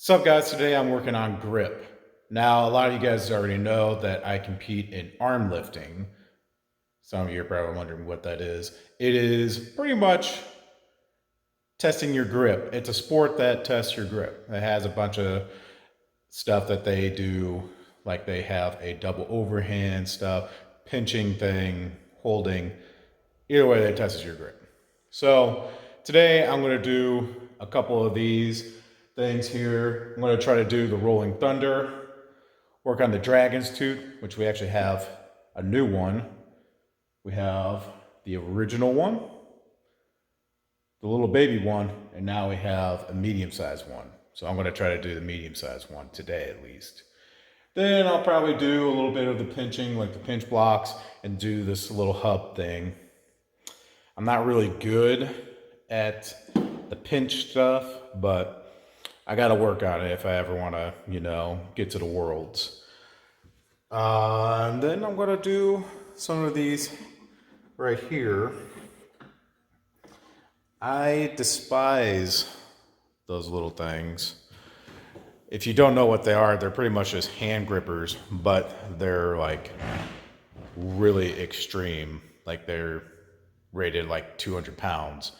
What's up, guys? Today I'm working on grip. Now, a lot of you guys already know that I compete in arm lifting. Some of you are probably wondering what that is. It is pretty much testing your grip. It's a sport that tests your grip. It has a bunch of stuff that they do, like they have a double overhand stuff, pinching thing, holding. Either way, it tests your grip. So today I'm going to do a couple of these things here. I'm going to try to do the Rolling Thunder, work on the Dragon's Tooth, which we actually have a new one. We have the original one, the little baby one, and now we have a medium-sized one. So I'm going to try to do the medium-sized one today at least. Then I'll probably do a little bit of the pinching, like the pinch blocks, and do this little hub thing. I'm not really good at the pinch stuff, but I got to work on it if I ever want to, get to the worlds. And then I'm going to do some of these right here. I despise those little things. If you don't know what they are, they're pretty much just hand grippers, but they're like really extreme. Like they're rated like 200 pounds.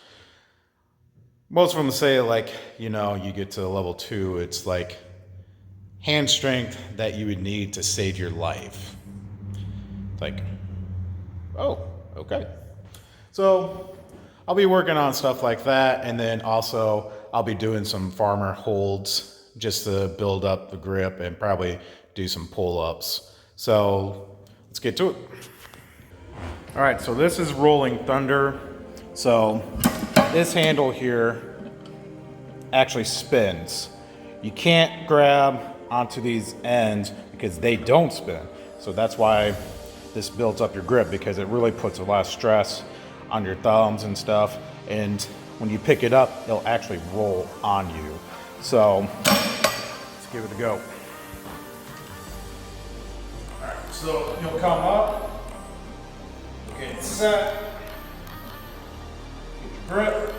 Most of them say like, you get to level 2, it's like hand strength that you would need to save your life. Like, oh, okay. So I'll be working on stuff like that, and then also I'll be doing some farmer holds just to build up the grip and probably do some pull-ups. So let's get to it. All right, so this is Rolling Thunder. So this handle here actually spins. You can't grab onto these ends because they don't spin. So that's why this builds up your grip, because it really puts a lot of stress on your thumbs and stuff. And when you pick it up, it'll actually roll on you. So let's give it a go. All right, so you'll come up, get set, get your grip.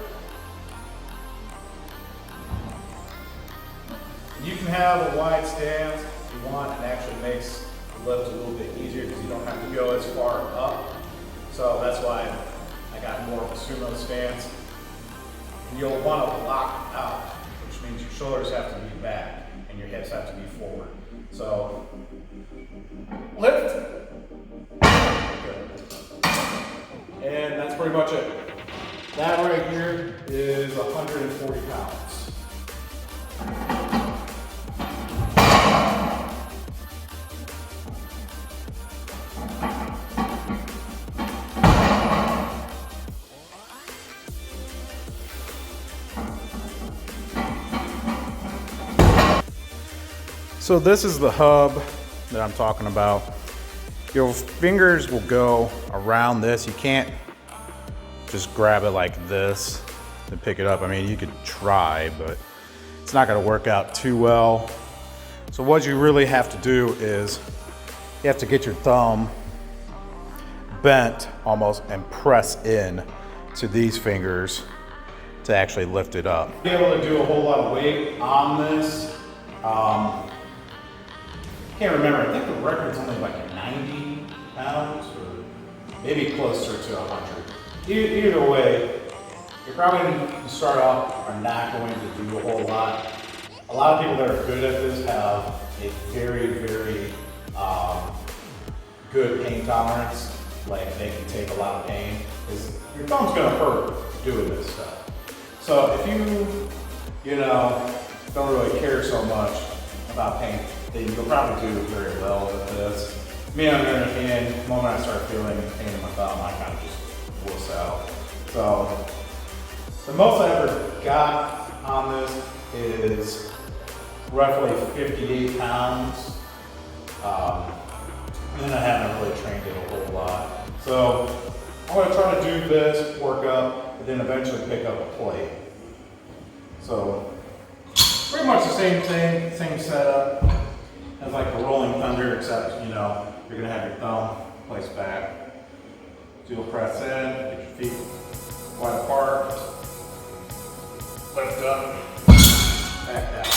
You can have a wide stance if you want. It actually makes the lift a little bit easier because you don't have to go as far up. So that's why I got more of a sumo stance. And you'll want to lock out, which means your shoulders have to be back and your hips have to be forward. So lift. Good. And that's pretty much it. That right here is 140 pounds. So this is the hub that I'm talking about. Your fingers will go around this. You can't just grab it like this and pick it up. I mean, you could try, but it's not gonna work out too well. So what you really have to do is you have to get your thumb bent almost and press in to these fingers to actually lift it up. Be able to do a whole lot of weight on this. Can't remember, I think the record's only like 90 pounds or maybe closer to 100. Either way, you're probably going to start off are not going to do a whole lot. A lot of people that are good at this have a very, very good pain tolerance. Like they can take a lot of pain. Your thumb's going to hurt doing this stuff. So if you don't really care so much about pain, then you'll probably do very well with this. Me, on the other hand, the moment I start feeling pain in my thumb, I kind of just wuss out. So the most I ever got on this is roughly 58 pounds. And I haven't really trained it a whole lot. So I'm going to try to do this, work up, and then eventually pick up a plate. So pretty much the same thing, same setup as like the Rolling Thunder, except you're gonna have your thumb placed back. So you'll press in, get your feet wide apart, lift up, back down.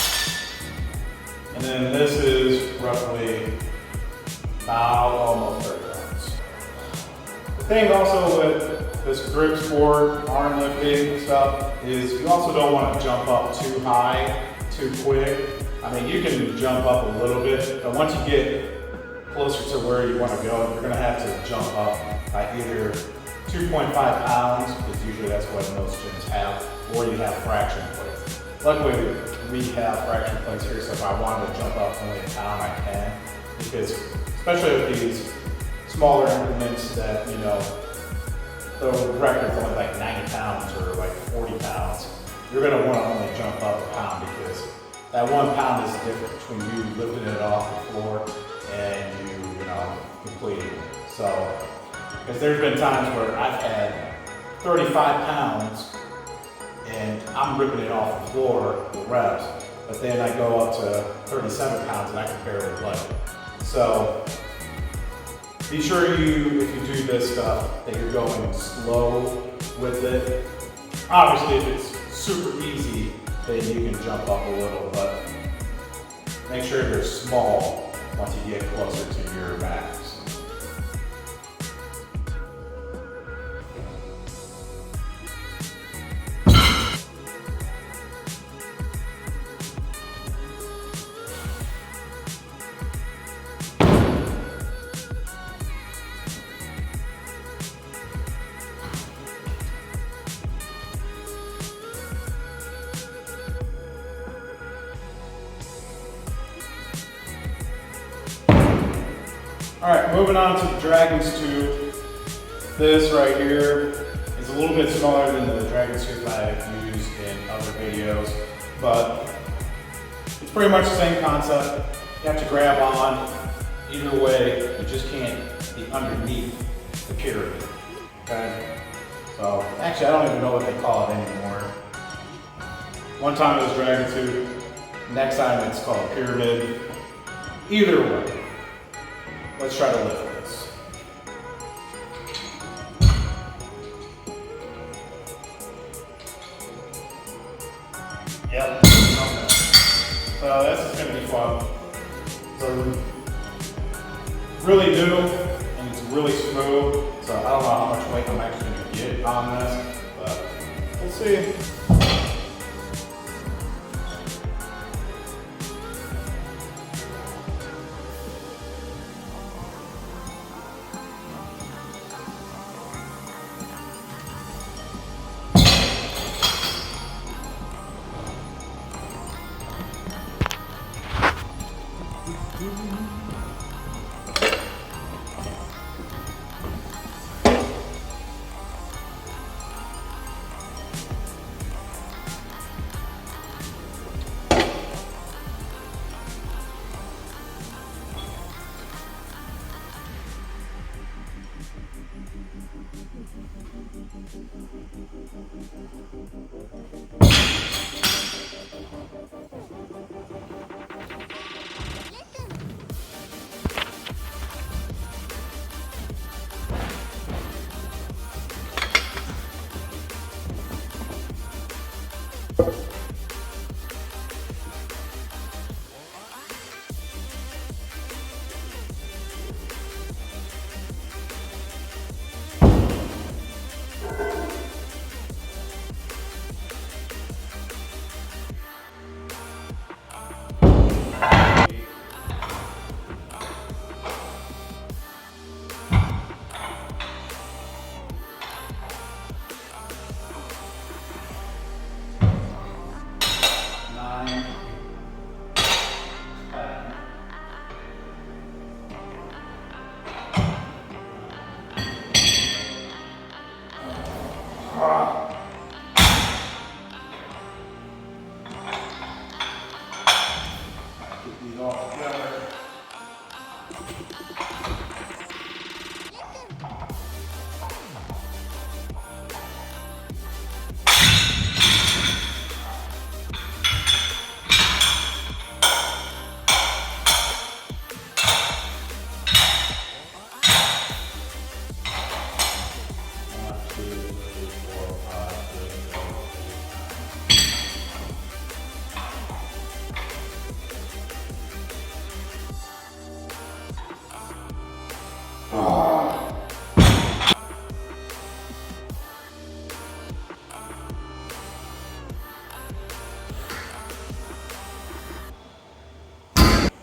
thing also with this grip sport, arm lifting stuff, is you also don't want to jump up too high, too quick. I mean, you can jump up a little bit, but once you get closer to where you want to go, you're going to have to jump up by either 2.5 pounds, because usually that's what most gyms have, or you have fraction plates. Luckily, we have fraction plates here, so if I wanted to jump up only a pound, I can, because especially with these smaller increments that, you know, the record's only like 90 pounds or like 40 pounds, you're going to want to only jump up a pound, because that 1 pound is the difference between you lifting it off the floor and you know, completing it. So, because there's been times where I've had 35 pounds and I'm ripping it off the floor, the reps, but then I go up to 37 pounds and I can barely lift it. So, be sure you, if you do this stuff, that you're going slow with it. Obviously, if it's super easy, then you can jump up a little, but make sure you're small once you get closer to your max. All right, moving on to the Dragon's Tube. This right here is a little bit smaller than the Dragon's Tube I've used in other videos, but it's pretty much the same concept. You have to grab on. Either way, you just can't be underneath the pyramid, okay? So, actually, I don't even know what they call it anymore. One time it was Dragon's Tube, next time it's called pyramid. Either way. Let's try to lift this. Yep. Okay. So this is going to be fun. So really new and it's really smooth. So I don't know how much weight I'm actually going to get on this, but we'll see.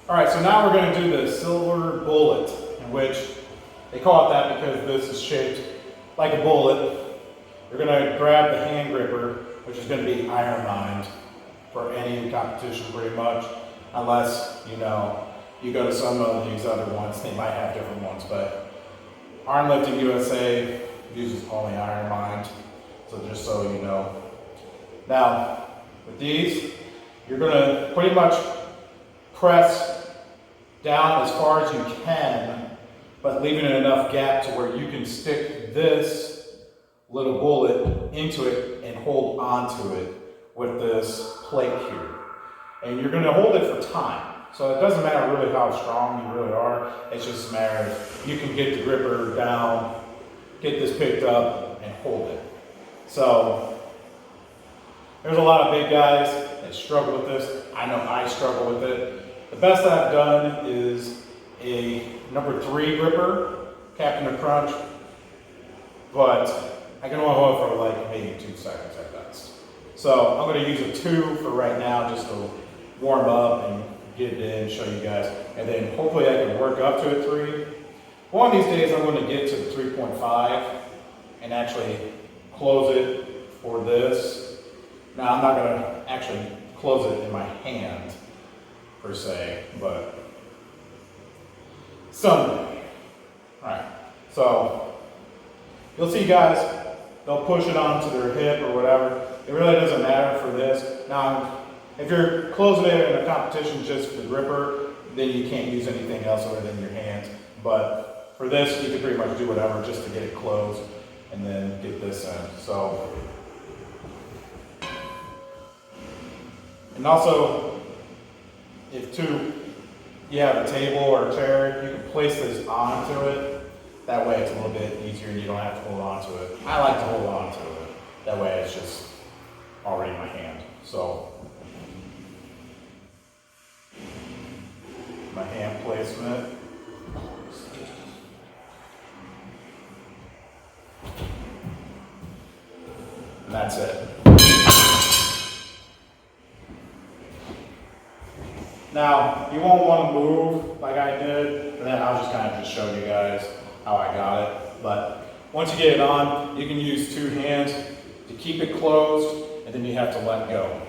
All right, so now we're going to do the silver bullet, in which they call it that because this is shaped like a bullet. You're going to grab the hand gripper, which is going to be iron mined for any competition pretty much, unless, you know, you go to some of these other ones, they might have different ones, but Arm Lifting USA uses only iron mined, so just so you know. Now, with these, you're going to pretty much press down as far as you can, but leaving enough gap to where you can stick this little bullet into it and hold onto it with this plate here. And you're going to hold it for time. So it doesn't matter really how strong you really are, it's just a matter of you can get the gripper down, get this picked up, and hold it. So there's a lot of big guys that struggle with this. I know I struggle with it. The best I've done is a number 3 gripper, Captain of Crunch, but I can only hold it for like maybe 2 seconds at best. So I'm going to use a 2 for right now just to warm up and get it in, show you guys, and then hopefully I can work up to a 3. One of these days I'm going to get to the 3.5 and actually close it for this. Now I'm not going to actually close it in my hand per se, but someday. Alright, so you'll see guys, they'll push it onto their hip or whatever. It really doesn't matter for this. Now, if you're closing it in a competition just for the gripper, then you can't use anything else other than your hands. But for this, you can pretty much do whatever just to get it closed and then get this in. So, and also, if you have a table or a chair, you can place this onto it. That way it's a little bit easier and you don't have to hold on to it. I like to hold on to it. That way it's just already in my hand. So, my hand placement. And that's it. Now, you won't want to move like I did, and then I'll just kind of just show you guys how I got it. But once you get it on, you can use 2 hands to keep it closed, and then you have to let go.